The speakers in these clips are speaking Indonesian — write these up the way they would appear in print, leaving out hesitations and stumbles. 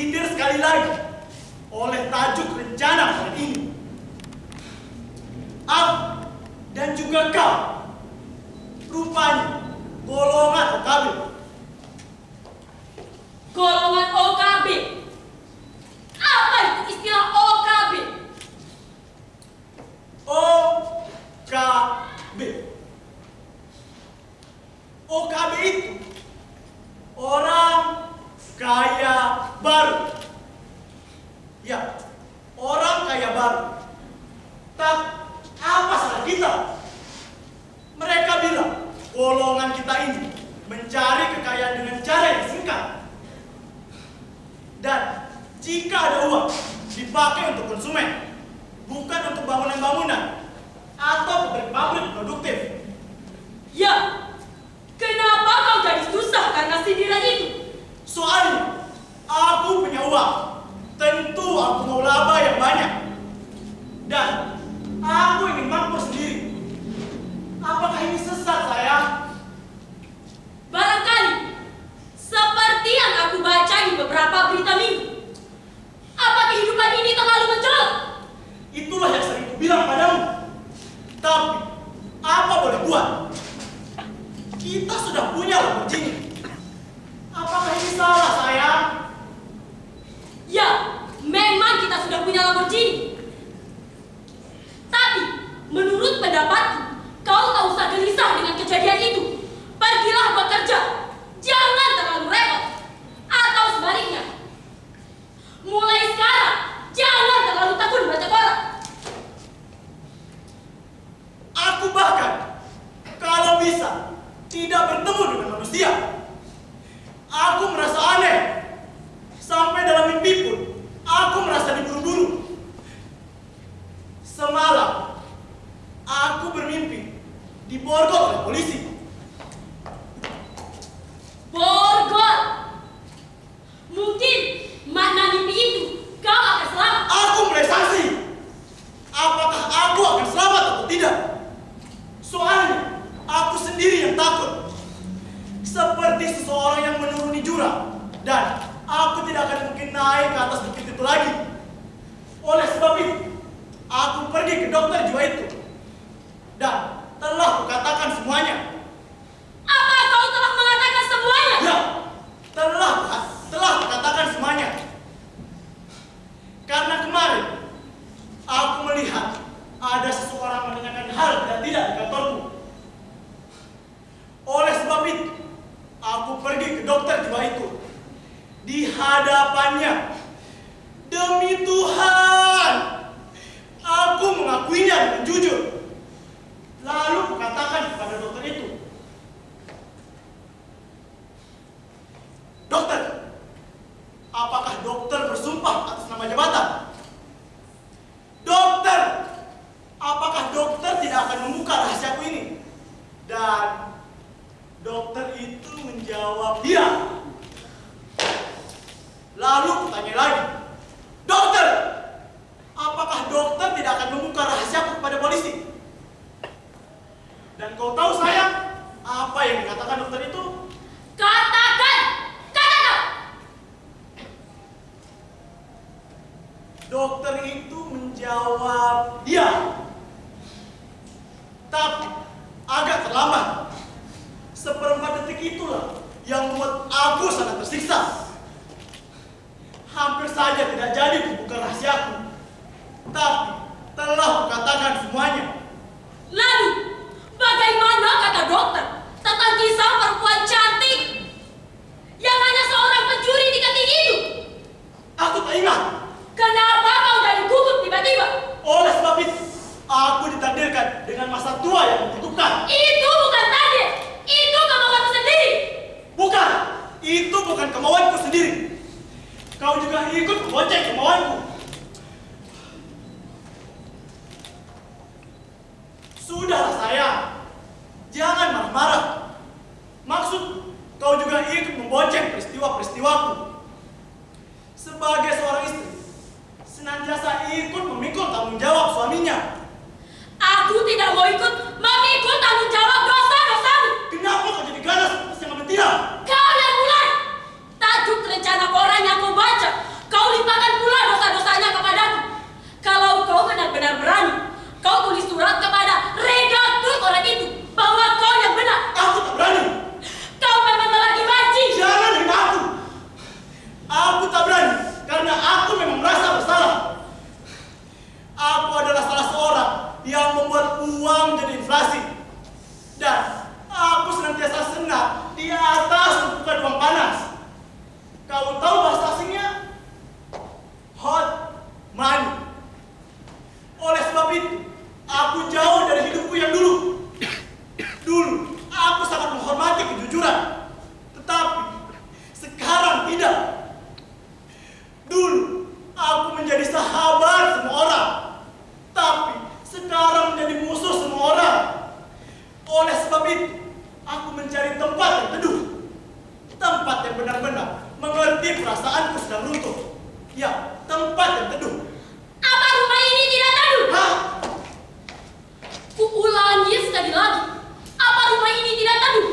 tersindir sekali lagi oleh tajuk rencana hari ini. Aku dan juga kau rupanya golongan OKB. Golongan OKB? Apa itu istilah OKB? OKB. OKB itu orang kaya baru. Ya, orang kaya baru. Tak apa salah kita? Mereka bilang golongan kita ini mencari kekayaan dengan cara yang singkat. Dan jika ada uang dipakai untuk konsumen, bukan untuk bangunan-bangunan atau pabrik-pabrik produktif. Ya, kenapa kau jadi susah karena sindiran itu? Soalnya aku punya uang, tentu aku mau laba yang banyak. Dan aku ingin makmur sendiri. Apakah ini sesat, sayang? Barangkali, seperti yang aku baca di beberapa berita minggu. Apa kehidupan ini terlalu mencolok? Itulah yang sering kubilang padamu. Tapi, apa boleh buat? Kita sudah punya Lamborghini. Apakah ini salah, sayang? Ya, memang kita sudah punya Lamborghini. Tapi, menurut pendapatku, kau tak usah gelisah dengan kejadian itu. Pergilah bekerja. Jangan terlalu repot. Atau sebaliknya. Mulai sekarang, jangan terlalu tekun baca koran. Aku bahkan, kalau bisa, tidak bertemu dengan manusia. Aku merasa aneh. Sampai dalam mimpi pun, aku merasa diburu-buru. Semalam, aku bermimpi diborgol oleh polisi. Borgol. Mungkin makna mimpi itu kau akan selamat. Aku mulai sanksi. Apakah aku akan selamat atau tidak? Soalnya, aku sendiri yang takut. Seperti seseorang yang menuruni jurang. Dan aku tidak akan mungkin naik ke atas bukit itu lagi. Oleh sebab itu, aku pergi ke dokter jiwa itu. Dan telah kukatakan semuanya. Apa kau telah mengatakan semuanya? Ya, telah kukatakan semuanya. Karena kemarin, aku melihat ada seseorang menanyakan hal dan tidak di kantorku. Oleh sebab itu, aku pergi ke dokter jiwa itu. Di hadapannya, demi Tuhan, aku mengakuinya dengan jujur. Lalu kukatakan kepada dokter itu, "Dokter, apakah dokter bersumpah atas nama jabatan? Dokter, apakah dokter tidak akan membuka rahasiaku ini?" Dan dokter itu menjawab, "Iya." Lalu kutanya lagi, "Dokter, apakah dokter tidak akan membuka rahasiaku kepada polisi?" Dan kau tahu, sayang, apa yang dikatakan dokter itu? Katakan! Katakan! Dokter itu menjawab, "Iya." Tapi agak terlambat. Seperempat detik itulah yang membuat aku sangat tersiksa. Hampir saja tidak jadi membuka rahasiaku. Tapi telah kukatakan semuanya. Lalu, bagaimana kata dokter tentang kisah perempuan cantik yang hanya seorang pencuri di kantin itu? Aku tak ingat. Kenapa kau jadi gugup tiba-tiba? Oleh sebab itu, aku ditakdirkan dengan masa tua yang menentukan. Itu bukan takdir. Itu kemauanmu sendiri. Bukan, itu bukan kemauanku sendiri. Kau juga ikut membonceng kemauanku. Sudahlah, sayang. Jangan marah-marah. Maksud, kau juga ikut membonceng peristiwa-peristiwaku. Sebagai seorang istri, senantiasa ikut memikul tanggung jawab suaminya. Aku tidak mau ikut memikul tanggung jawab dosa-dosamu. Kenapa kau jadi ganas seperti singa betina? Kau yang mulai. Tajuk rencana koran yang kau baca benar-benar mengerti perasaanku sedang runtuh. Ya, tempat yang teduh. Apa rumah ini tidak teduh? Hah? Kuulangi sekali lagi. Apa rumah ini tidak teduh?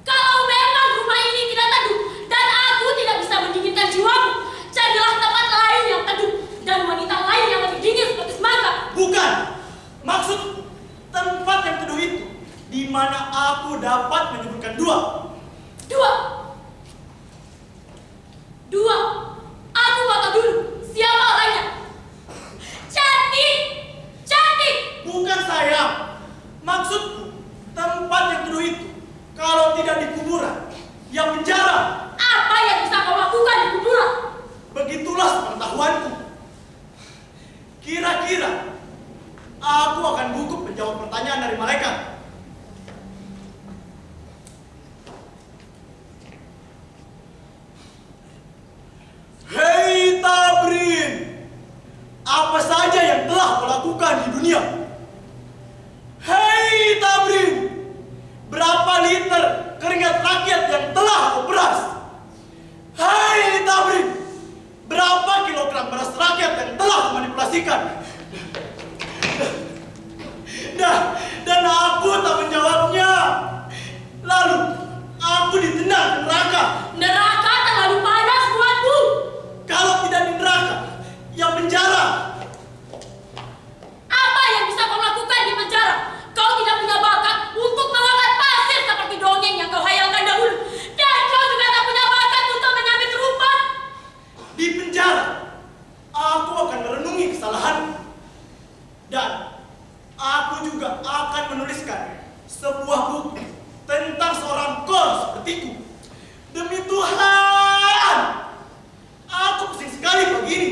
Kalau memang rumah ini tidak teduh dan aku tidak bisa mendinginkan jiwaku, carilah tempat lain yang teduh dan wanita lain yang lebih dingin seperti semangka. Bukan. Maksud tempat yang teduh itu di mana aku dapat menyebutkan dua. Dua. Aku mau tahu dulu siapa orangnya. Cantik. Bukan sayang. Maksudku tempat yang teduh itu kalau tidak di kuburan, ya penjara. Apa yang bisa kau lakukan di kuburan? Begitulah sepengetahuanku. Kira-kira aku akan gugup menjawab pertanyaan dari mereka. Hei Tabrin, apa saja yang telah kau lakukan di dunia? Hei Tabrin, berapa liter keringat rakyat yang telah kau peras? Hei Tabrin, berapa kilogram beras rakyat yang telah kau manipulasikan? Dan aku tak menjawabnya. Lalu aku ditendang ke neraka. Neraka terlalu panas buatku. Kalau tidak di neraka, ya penjara. Apa yang bisa kau lakukan di penjara? Kau tidak punya bakat untuk mengangkat pasir seperti dongeng yang kau hayalkan dahulu. Dan kau juga tak punya bakat untuk menyabit rumput. Di penjara, aku akan merenungi kesalahanku. Dan aku juga akan menuliskan sebuah buku tentang seorang kor sepertiku. Demi Tuhan, aku pusing sekali begini.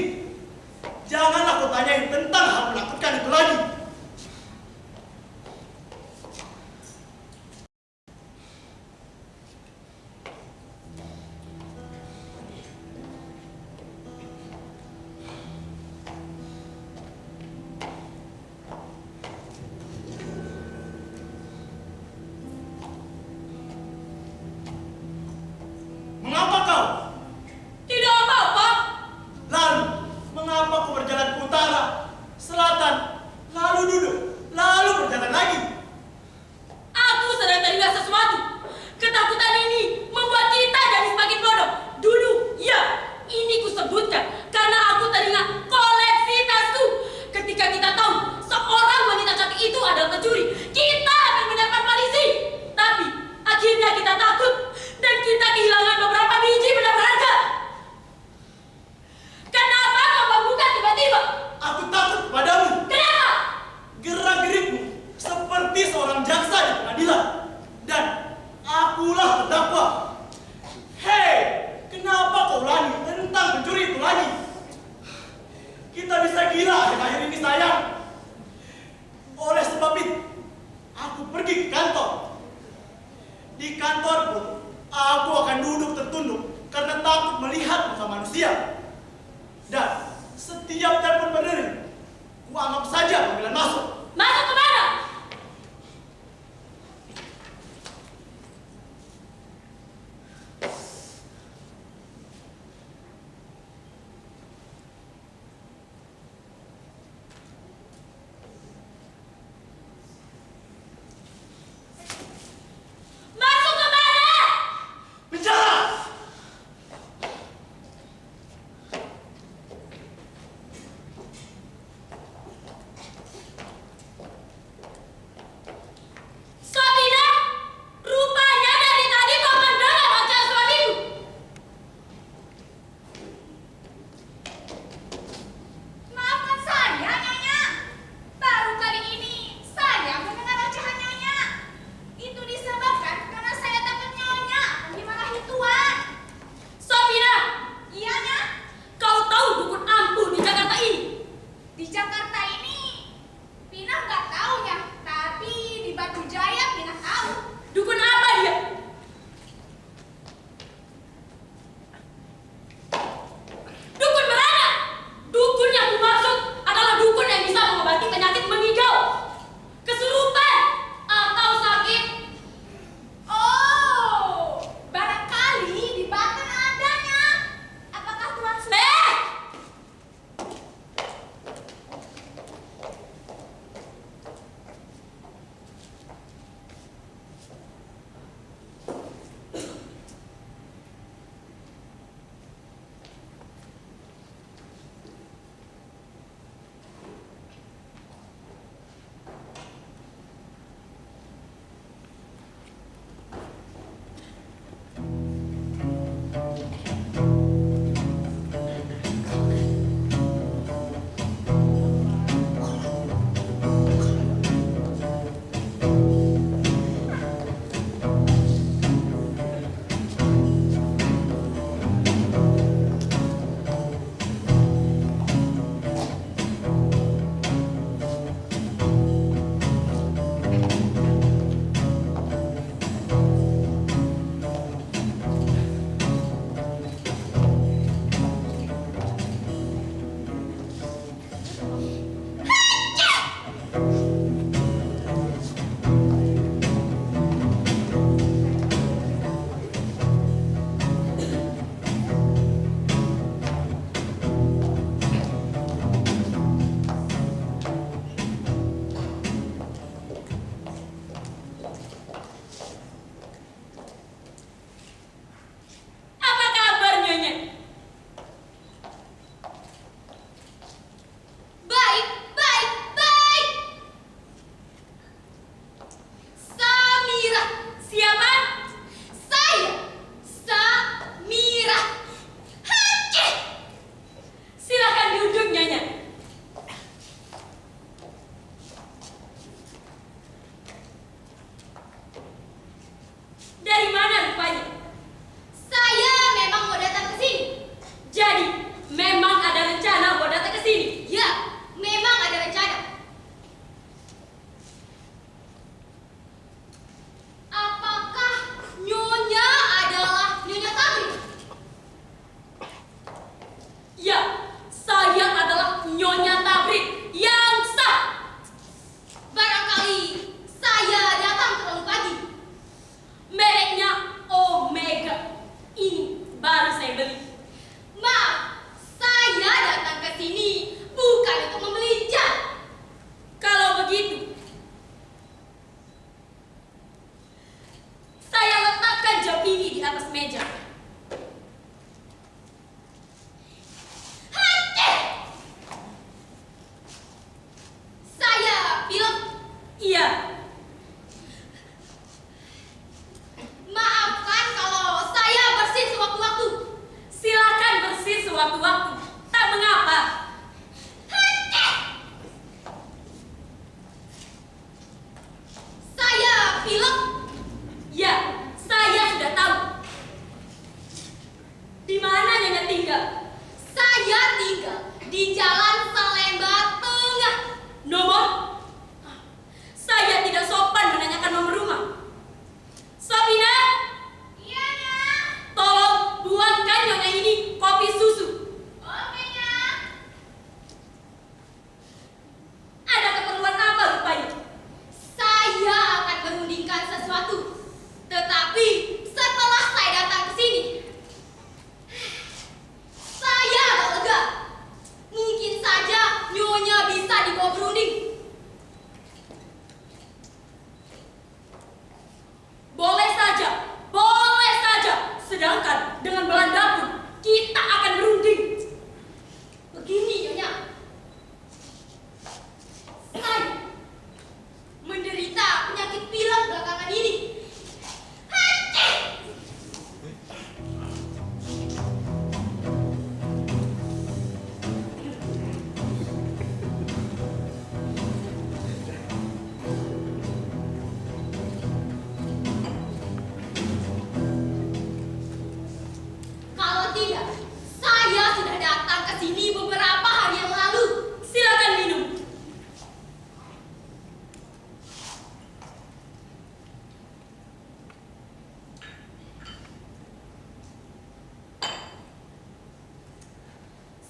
Jangan aku tanyain tentang hal menakutkan itu lagi. Mengapa kau? Tidak apa-apa. Lalu, mengapa kau berjalan ke utara, selatan, lalu duduk, lalu berjalan lagi? Aku sedang teringat sesuatu. Ketakutan ini membuat kita jadi semakin bodoh. Dulu, ya, ini kusebutkan karena aku teringat koleksi tasku. Ketika kita tahu seorang wanita cantik itu adalah pencuri, kita akan mendapat polisi. Tapi akhirnya kita takut dan kita kehilangan beberapa biji benda berharga. Kenapa kau membuka tiba-tiba? Aku takut padamu. Kenapa? Gerak-gerikmu seperti seorang jaksa di pengadilan. Dan akulah terdakwa. Hei, kenapa kau ulangi tentang pencuri itu lagi? Kita bisa gila akhir-akhir ini sayang. Oleh sebab itu, aku pergi ke kantor. Di kantor pun, aku akan duduk tertunduk karena takut melihat muka manusia. Dan setiap telepon berdering, ku anggap saja panggilan masuk. Masuk ke mana? Masuk ke mana? Penjara! meja. Saya bilang iya. Maafkan kalau saya bersin sewaktu-waktu. Silakan bersin sewaktu-waktu. Tak mengapa. Saya bilang ya, saya sudah tahu. Di mana Nyonya tinggal? Saya tinggal di Jalan Salemba Tengah. Nomor? Saya tidak sopan menanyakan nomor rumah. Sabina? Iya, Nak. Tolong buatkan Nyonya ini kopi susu. Oke, Nak. Ada keperluan apa rupanya? Saya akan merundingkan sesuatu. Tetapi setelah saya datang ke sini, saya agak lega. Mungkin saja Nyonya bisa dibawa berunding. Boleh saja, boleh saja. Sedangkan dengan Belanda pun kita akan berunding. Begini Nyonya, saya menderita penyakit pilek belakangan ini. Kalau tidak, saya sudah datang ke sini beberapa hari yang lalu. Silakan minum.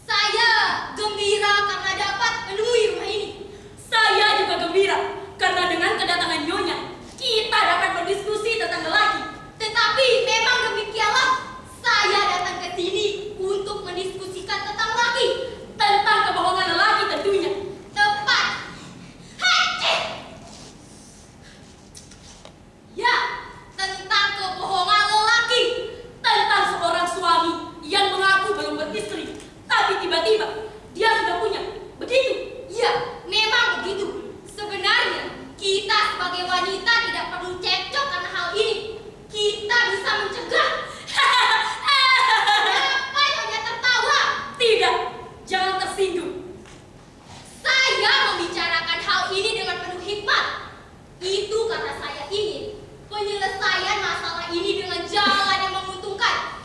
Saya gembira karena dapat menemui rumah ini. Saya juga gembira karena dengan kedatangan Nyonya, kita dapat berdiskusi tentang lelaki. Tetapi memang demikianlah, saya datang ke sini untuk mendiskusikan tentang lelaki, tentang kebohongan lelaki tentunya. Tepat. Hacit. Ya, tentang kebohongan lelaki, tentang seorang suami yang mengaku belum beristri, tapi tiba-tiba dia sudah punya. Begitu? Ya, memang begitu. Sebenarnya kita sebagai wanita tidak perlu cekcok karena hal ini. Kita bisa mencegah. Kenapa Nyonya tertawa? Tidak, jangan tersinggung. Saya membicarakan hal ini dengan penuh hikmat. Itu karena saya ingin penyelesaian masalah ini dengan jalan yang menguntungkan.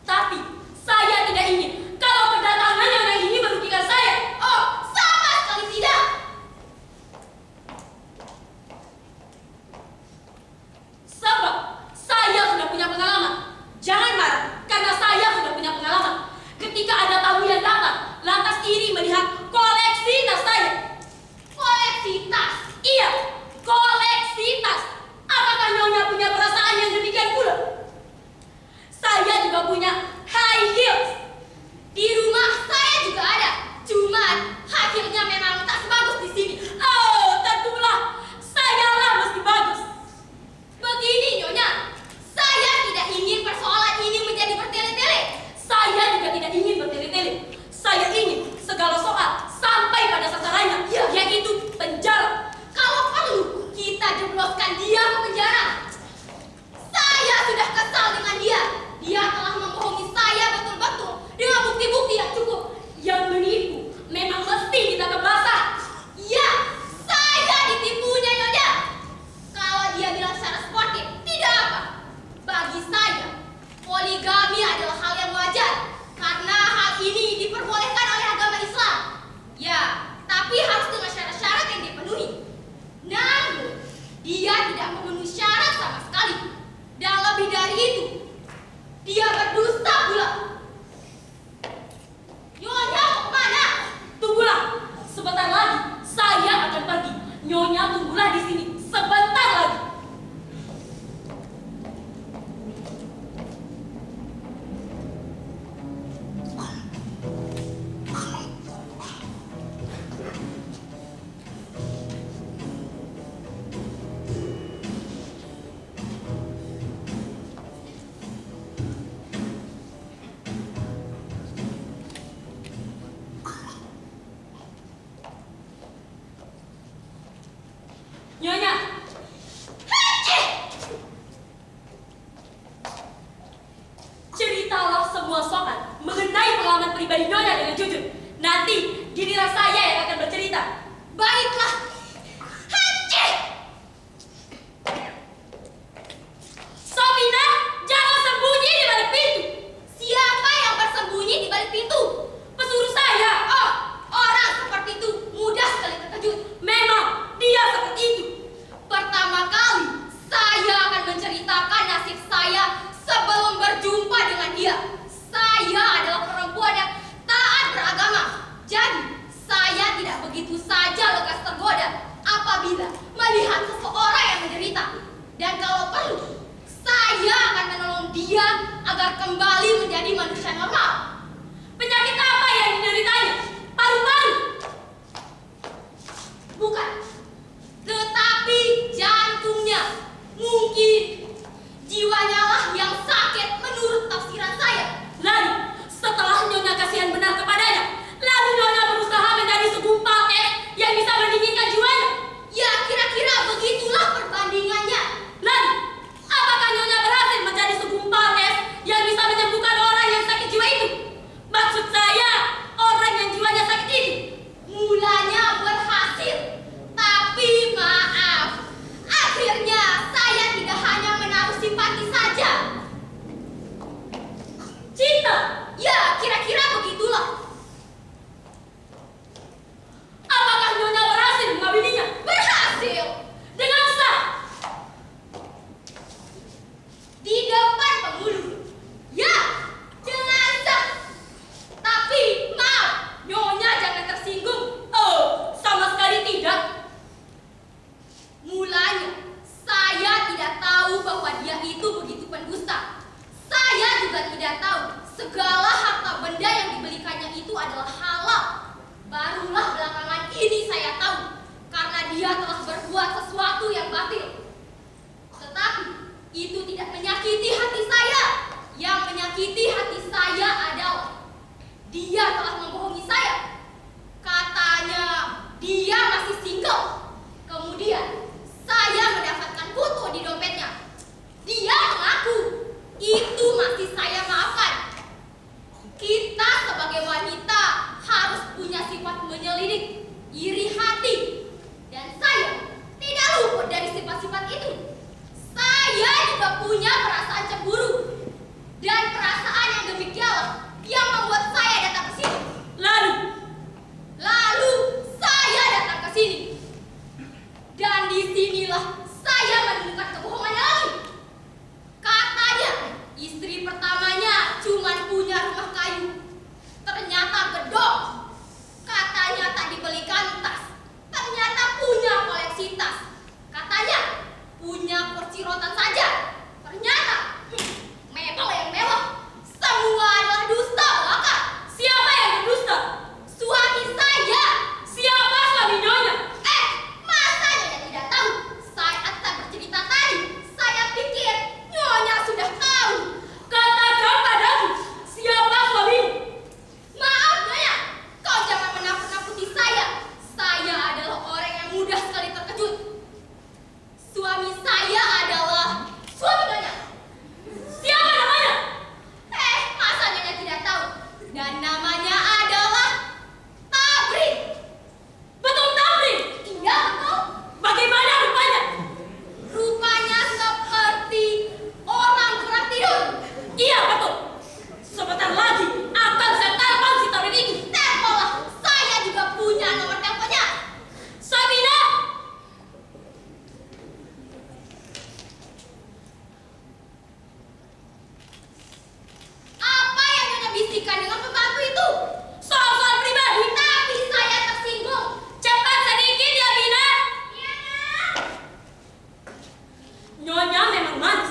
Tapi saya tidak ingin kalau kedatangan Nyonya ini merugikan saya. Oh, sama sekali tidak. Sebab saya sudah punya pengalaman. Jangan marah, karena saya sudah punya pengalaman. Ketika ada tamu yang datang, lantas iri melihat koleksi tas saya. Koleksi tas? Iya, koleksi tas. Apakah Nyonya punya perasaan yang demikian pula? Saya juga punya high heels. Di rumah saya juga ada. Cuman hasilnya memang tak sebagus di sini. Oh, tentulah. Sayalah mesti bagus. Begini Nyonya, saya tidak ingin persoalan ini menjadi bertele-tele. Saya juga tidak ingin bertele-tele. Saya ingin segala soal sampai pada sasarannya, yaitu penjara. Kalau perlu, kita jebloskan dia ke penjara. Saya sudah kesal dengan dia. Dia telah membohongi saya betul-betul dengan bukti-bukti yang cukup. Yang menipu memang mesti kita kebasah. Ya, saya ditipunya Nyonya. Kalau dia bilang secara sportif, tidak apa. Bagi saya, poligami adalah hal yang wajar karena hal ini diperbolehkan oleh agama Islam. Ya, tapi harus dengan syarat-syarat yang dipenuhi. Namun, dia tidak memenuhi syarat sama sekali. Dan lebih dari itu, dia berdusta pula. Nyonya mau kemana? Tunggulah, sebentar lagi saya akan pergi. Nyonya tunggulah di sini sebentar lagi. memulai pengalaman pribadi Nyonya dengan jujur. Nanti giliran saya yang akan bercerita. Baiklah. Hancur. Sofina, jangan sembunyi di balik pintu. Siapa yang bersembunyi di balik pintu? Pesuruh saya. Oh, orang seperti itu mudah sekali terkejut. Memang dia seperti itu. Pertama kali saya akan menceritakan nasib saya sebelum berjumpa dengan dia. Saya adalah perempuan yang taat beragama. Jadi, saya tidak begitu saja lekas tergoda apabila melihat seseorang yang menderita. Dan kalau perlu, saya akan menolong dia agar kembali menjadi manusia normal. Penyakit apa yang dideritanya? Paru-paru? Bukan. Tetapi jantungnya. Mungkin jiwanya lah yang sakit menurut tafsiran saya. Lalu, setelah Nyonya kasihan benar kepadanya, lalu Nyonya berusaha menjadi segumpal es yang bisa mendinginkan jiwanya. Ya, kira-kira begitulah perbandingannya. Lalu, apakah Nyonya berhasil menjadi segumpal es yang bisa menyembuhkan orang yang sakit jiwa itu? Maksud saya, orang yang jiwanya sakit itu. Mulanya berhasil. Tapi maaf, akhirnya saya tidak hanya menaruh simpati saja. Cinta. Ya, kira-kira begitulah. Apakah Nyonya berhasil mengawininya? Berhasil. Dengan sah. Di depan penghulu. Ya, dengan sah. Tapi maaf, Nyonya jangan tersinggung. Oh, sama sekali tidak. Mulanya, saya tidak tahu bahwa dia itu begitu pendusta. Saya juga tidak tahu segala harta benda yang dibelikannya itu adalah halal. Barulah belakangan ini saya tahu, karena dia telah berbuat sesuatu yang batil. Tetapi, itu tidak menyakiti hati saya. Yang menyakiti hati saya adalah dia telah membohongi saya. Katanya dia masih single. Kemudian saya mendapatkan foto di dompetnya. Dia mengaku itu masih saya maafkan. Kita sebagai wanita harus punya sifat menyelidik, iri hati. Dan saya tidak luput dari sifat-sifat itu. Saya juga punya perasaan cemburu. Dan perasaan yang demikianlah yang membuat saya datang ke sini. Lalu saya datang ke sini. Dan disinilah saya menemukan kebohongannya lagi. Katanya istri pertamanya cuma punya rumah kayu. Ternyata gedong. Katanya tak dibelikan tas. Ternyata punya koleksi tas. Katanya punya kursi rotan saja. Ternyata mebel yang mewah. Semua adalah dusta belaka. Siapa yang berdusta? Suami saya. Siapa suami Nyonya? Masa Nyonya tidak tahu? Saat saya bercerita tadi, saya pikir Nyonya sudah tahu. Katakan padaku, siapa suamimu? Maaf Nyonya, kau jangan menakut-nakuti saya. Saya adalah orang yang mudah sekali terkejut. Suami saya adalah suami Nyonya. Siapa namanya? Masa Nyonya tidak tahu? Dan namanya adalah Tabrin. Betul Tamrin. Iya betul. Bagaimana rupanya? Rupanya seperti orang kurang tidur. Iya betul. Sebentar lagi akan saya telepon si Tamrin itu. Telepon lah, saya juga punya nomor teleponnya. Sabina. Apa yang Nyonya bisikan dengan pembantu itu? Soal pribadi. Tapi saya tersinggung. Cepat sedikit ya Bina. Iya, Nak. Nyonya memang manis.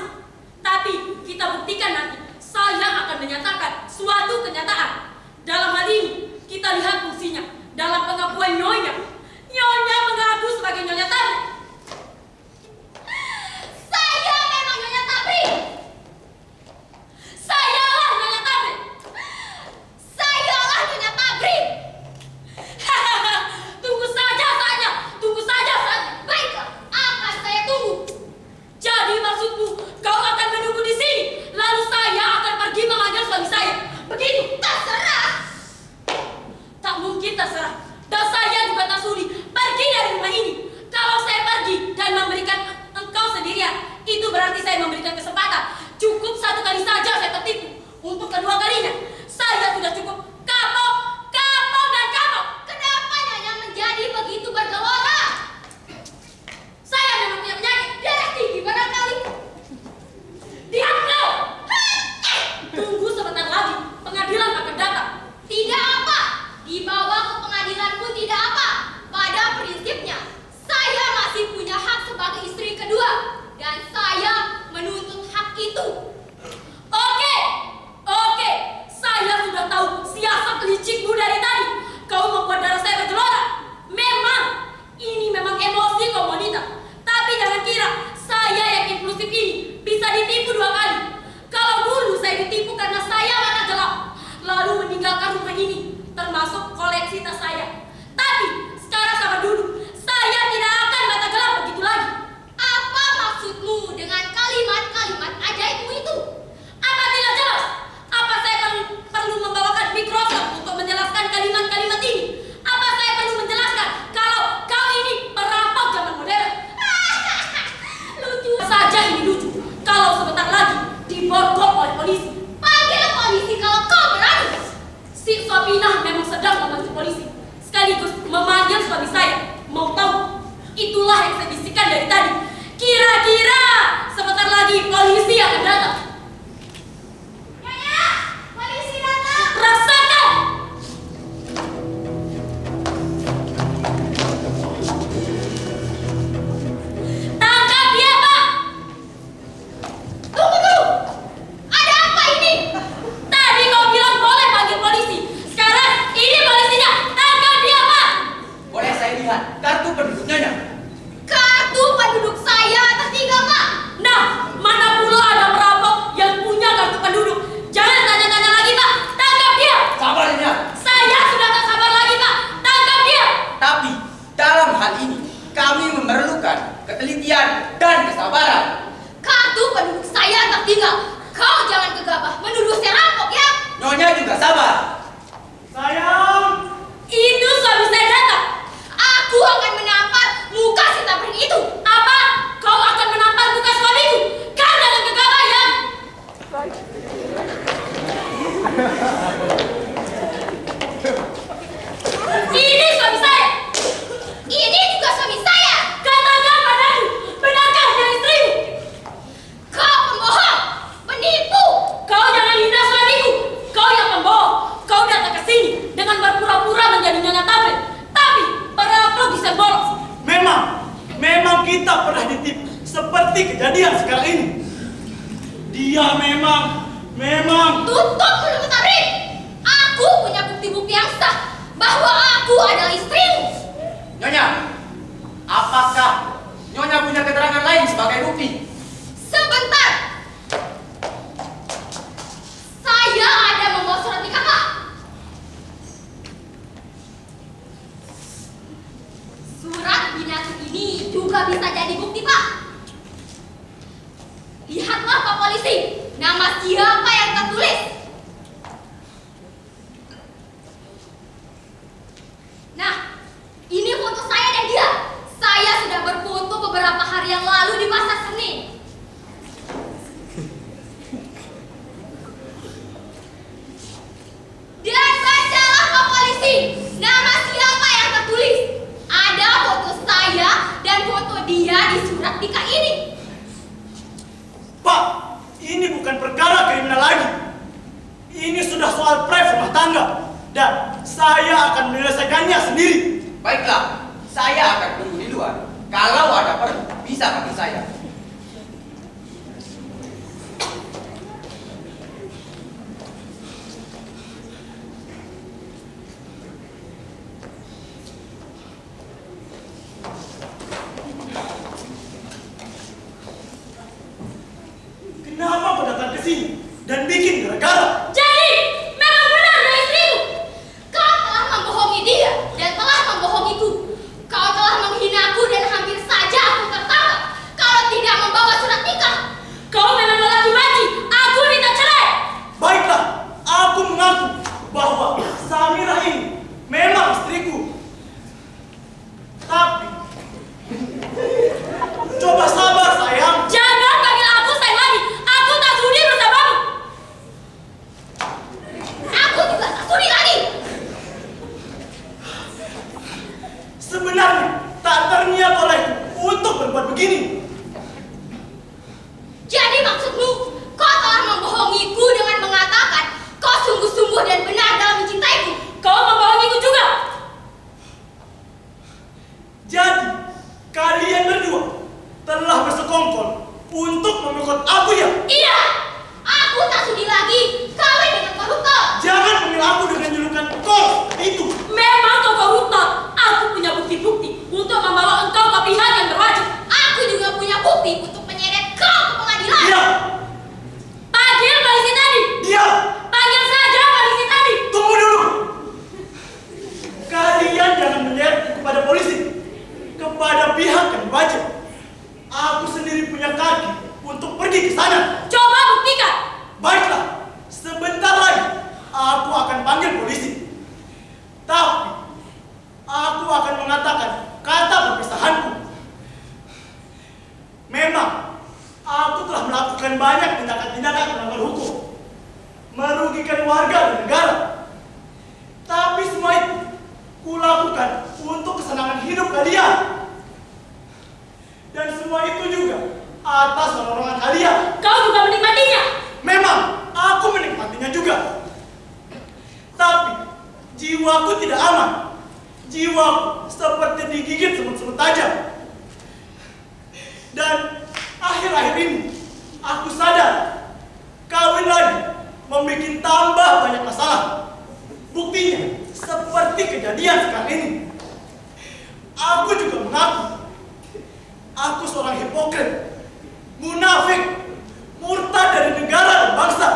Tapi kita buktikan nanti. Saya akan menyatakan suatu kenyataan. Dalam hal ini kita lihat fungsinya. Dalam pengakuan Nyonya. Nyonya mengaku sebagai Nyonya Tamrin. Saya memang Nyonya Tabrin. Sayalah Nyonya Tamrin. Sayalah Nyonya Tabrin. Tunggu saja saatnya. Tunggu saja saatnya. Baiklah, akan saya tunggu. Jadi maksudmu kau akan menunggu di sini. Lalu saya akan pergi memanggil suami saya. Begitu. Terserah. kedua kalinya. Saya sudah cukup kapok dan kapok. Kenapa Nyonya menjadi begitu bergelora? Saya memang punya penyakit. Darah tinggi barangkali. Diam kau! Tunggu sebentar lagi, pengadilan akan datang. Tidak apa. Dibawa ke pengadilan pun tidak apa. Pada prinsipnya, saya masih punya hak sebagai istri kedua. Dan saya menuntut hak itu. Oke, saya sudah tahu siasat licikmu dari tadi. Kau membuat darah saya bergelora. Ini memang emosi kau wanita. Tapi jangan kira saya yang impulsif ini bisa ditipu 2 kali. Kalau dulu saya ditipu karena saya mata gelap, lalu meninggalkan rumah ini, termasuk koleksi tas saya. Tapi sekarang sama dulu, saya tidak akan mata gelap begitu lagi. Apa maksudmu dengan kalimat-kalimat ajaibmu itu? Apa tidak jelas? Apa saya perlu membawakan mikrofon untuk menjelaskan kalimat-kalimat ini? Apa saya perlu menjelaskan kalau kau ini perampok zaman modern? Lucu Saja ini lucu. Kalau sebentar lagi diborgol oleh polisi. Panggil polisi kalau kau berani. Si Sopinah memang sedang membantu polisi, sekaligus memanggil suami saya. Mau tahu? Itulah yang saya bisikan dari tadi. Kira-kira sebentar lagi polisi akan datang. Nyonya, polisi datang. Rasakan! Tangkap dia, Pak! Tunggu. Ada apa ini? Tadi kau bilang boleh panggil polisi. Sekarang ini polisinya. Tangkap dia, Pak! Boleh saya lihat kartu penduduk Nyonya? Kartu penduduk saya tertinggal, Pak. Nah, mana pula ada perampok yang punya kartu penduduk. Jangan tanya-tanya lagi, Pak. Tangkap dia! Sabar Nyonya. Saya sudah tak sabar lagi, Pak. Tangkap dia! Tapi dalam hal ini kami memerlukan ketelitian dan kesabaran. Kartu penduduk saya tertinggal. Kau jangan gegabah menuduh saya rampok ya. Nyonya juga sabar. Sayang, Itu suami saya datang. Aku akan menampar muka si tabring itu. Apa? Kau akan menampar muka suamiku? Kau jangan gegabah ya! Ini suami saya. Ini juga suami saya. Katakan padaku, benarkah dia istrimu? Kau pembohong, penipu. Kau jangan hina suamiku. Kau yang pembohong. Kau datang ke sini dengan berpura-pura menjadi nyonya tablet. Tapi perampok bisa bolos. memang kita pernah ditipu seperti kejadian sekarang ini. Dia memang Tutup mulut tabring. Aku punya bukti-bukti yang sah bahwa aku adalah istrimu. Nyonya, apakah Nyonya punya keterangan lain sebagai bukti? Sebentar. Saya ada membawa surat nikah, Pak. Surat binatu ini juga bisa jadi bukti, Pak. Lihatlah, Pak Polisi, nama siapa yang tertulis. Nah, ini foto saya dan dia. Saya sudah berfoto beberapa hari yang lalu di Pasar Seni. Dan bacalah, Pak Polisi, nama siapa yang tertulis. Ada foto saya dan foto dia di surat nikah ini. Pak, ini bukan perkara kriminal lagi. Ini sudah soal private rumah tangga. Dan saya akan menyelesaikannya sendiri. Baiklah, saya akan tunggu di luar. Kalau ada perlu, bisa panggil saya. Kenapa kau datang ke sini dan bikin gara-gara? Jadi, memang benar dia istrimu. Kau telah membohongi dia dan telah membohongiku. Kau telah menghinaku dan hampir saja aku tertangkap kalau tidak membawa surat nikah. Kau memang lelaki mati. Aku minta cerai. Baiklah, aku mengaku bahwa Samirah ini memang istriku. Tapi, coba sabar sayang. Jangan panggil aku sayang lagi. Aku tak sudi bersamamu. jiwaku tidak aman. Jiwaku seperti digigit semut-semut tajam. Dan akhir-akhir ini aku sadar kawin lagi membuat tambah banyak masalah. Buktinya seperti kejadian sekarang ini. Aku juga mengaku aku seorang hipokrit, munafik, murtad dari negara dan bangsa.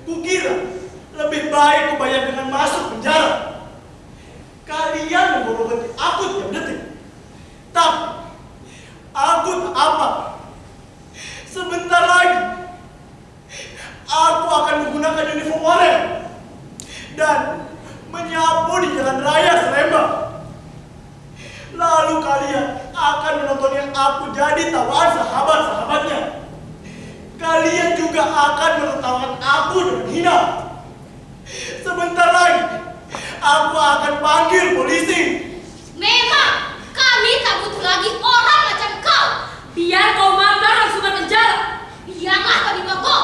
Kukira lebih baik kubayar dengan masuk penjara. Kalian memborokoti aku tiap detik. Tapi aku tak apa. Sebentar lagi aku akan menggunakan uniform oranye dan menyapu di jalan raya Seremba. Lalu kalian akan menontonnya aku jadi tawaan sahabat-sahabatnya. Kalian juga akan menertawakan aku dengan hina. Sebentar lagi aku akan panggil polisi. Memang kami tak butuh lagi orang macam kau. Biar kau makan langsung ke penjara. Biarlah kau dibokok.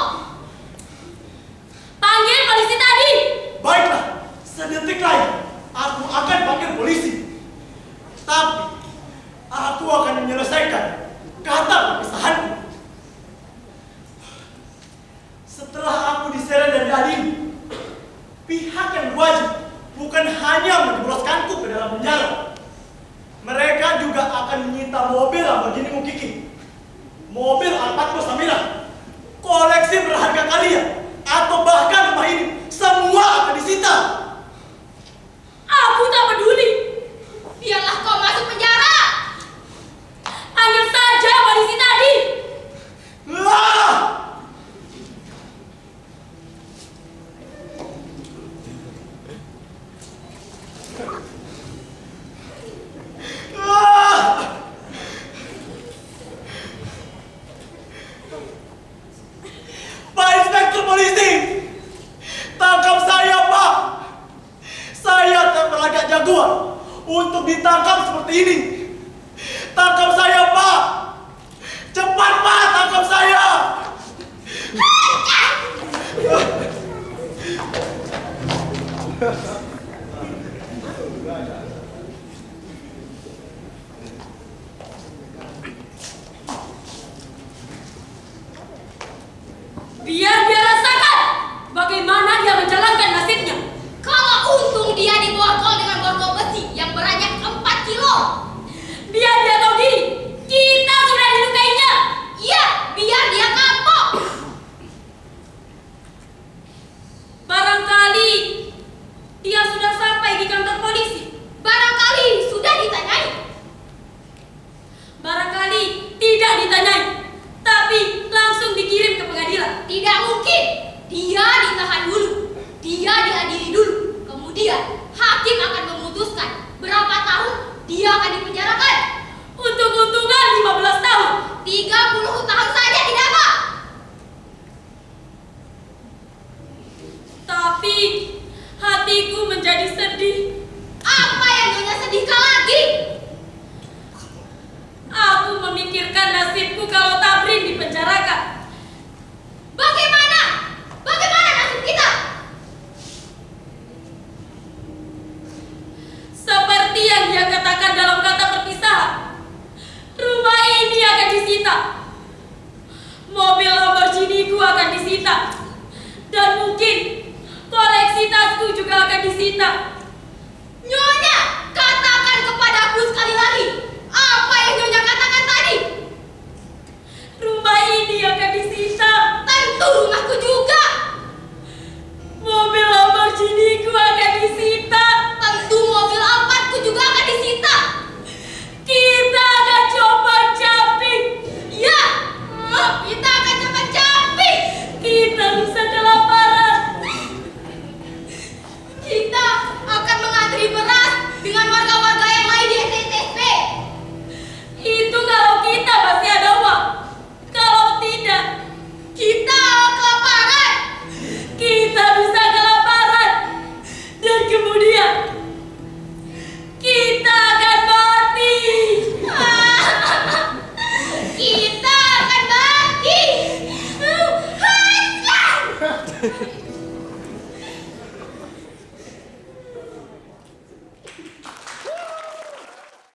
Panggil polisi tadi. Baiklah, sedetik lagi aku akan panggil polisi. Tapi aku akan menyelesaikan kata perpisahanku. Setelah aku diseret dari Adin, pihak yang wajib bukan hanya menjebloskanku ke dalam penjara. Mereka juga akan menyita mobil Lamborghini Mukiki, mobil Alphard Samira, koleksi berharga kalian, atau bahkan rumah ini, semua akan disita. Aku tak peduli. Biarlah kau masuk penjara. Panggil saja polisi tadi. Ah! Pak Inspektur Polisi, tangkap saya, Pak. Saya tak berlagak jagoan untuk ditangkap seperti ini. Tangkap saya, Pak. Cepat, Pak, tangkap saya. Biar dia rasakan bagaimana dia menjalankan nasibnya. Kalau untung dia diborgol dengan borgol besi yang beratnya 4 kilo. Biar dia tahu diri, kita sudah dilukainya. Iya, biar dia kapok. Barangkali dia sudah sampai di kantor polisi. Barangkali sudah ditanyai. Barangkali tidak ditanyai, tapi langsung dikirim ke pengadilan. Tidak mungkin. Dia ditahan dulu. Dia dihadiri dulu. Kemudian hakim akan memutuskan berapa tahun dia akan dipenjarakan. Untuk untungan 15 tahun. 30 tahun saja tidak apa. Tapi hatiku menjadi sedih. Apa yang Nyonya sedihkan lagi? Aku memikirkan nasibku kalau Tabrin dipenjarakan. Bagaimana? Bagaimana nasib kita? Seperti yang dia katakan dalam kata perpisahan, rumah ini akan disita, mobil Lamborghini ku akan disita, dan mungkin koleksi tasku juga akan disita. Nyonya, katakan kepadaku sekali lagi. Apa yang Nyonya katakan tadi? Rumah ini akan disita, Tentu rumahku juga. mobil Lamborghini ku akan disita, Tentu mobil Alphardku juga akan disita. kita akan coba camping, Ya, kita akan coba camping. kita